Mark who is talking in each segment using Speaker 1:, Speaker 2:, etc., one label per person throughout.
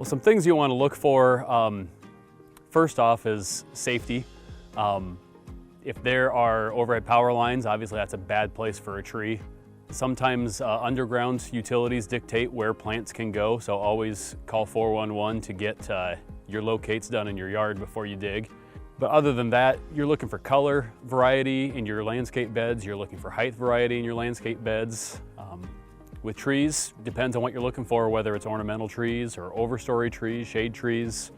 Speaker 1: Well, some things you want to look for, first off is safety. If there are overhead power lines, obviously that's a bad place for a tree. Sometimes underground utilities dictate where plants can go, so always call 411 to get your locates done in your yard before you dig. But other than that, you're looking for color variety in your landscape beds, you're looking for height variety in your landscape beds. With trees, depends on what you're looking for, whether it's ornamental trees or overstory trees, shade trees,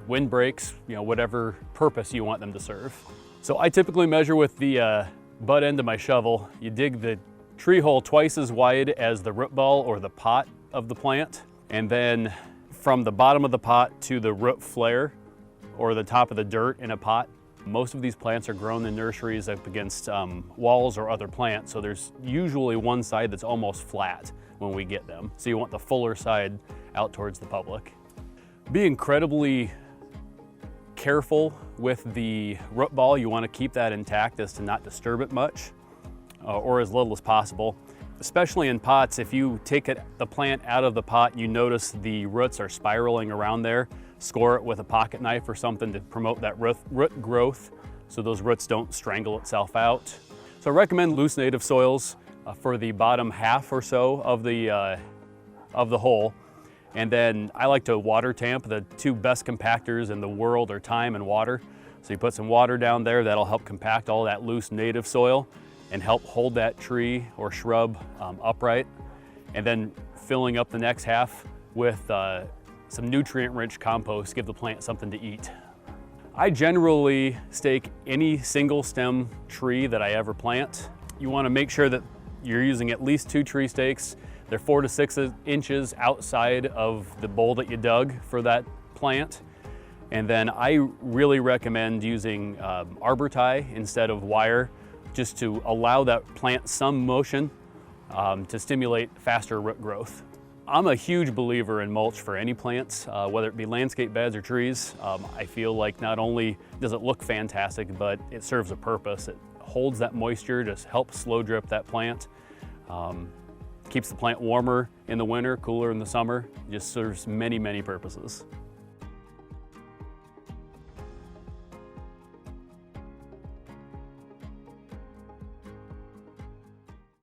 Speaker 1: windbreaks, whatever purpose you want them to serve. So I typically measure with the butt end of my shovel. You dig the tree hole twice as wide as the root ball or the pot of the plant, and then from the bottom of the pot to the root flare or the top of the dirt in a pot. Most of these plants are grown in nurseries up against walls or other plants, so there's usually one side that's almost flat when we get them. So you want the fuller side out towards the public. Be incredibly careful with the root ball. You want to keep that intact as to not disturb it much or as little as possible. Especially in pots, if you take the plant out of the pot, you notice the roots are spiraling around there. Score it with a pocket knife or something to promote that root growth so those roots don't strangle itself out. So I recommend loose native soils for the bottom half or so of the hole. And then I like to water tamp. The two best compactors in the world are thyme and water. So you put some water down there, that'll help compact all that loose native soil and help hold that tree or shrub upright. And then filling up the next half with some nutrient-rich compost, give the plant something to eat. I generally stake any single stem tree that I ever plant. You want to make sure that you're using at least 2 tree stakes. They're 4 to 6 inches outside of the bowl that you dug for that plant. And then I really recommend using arbor tie instead of wire, just to allow that plant some motion to stimulate faster root growth. I'm a huge believer in mulch for any plants, whether it be landscape beds or trees. I feel like not only does it look fantastic, but it serves a purpose. It holds that moisture, just helps slow drip that plant, keeps the plant warmer in the winter, cooler in the summer, just serves many, many purposes.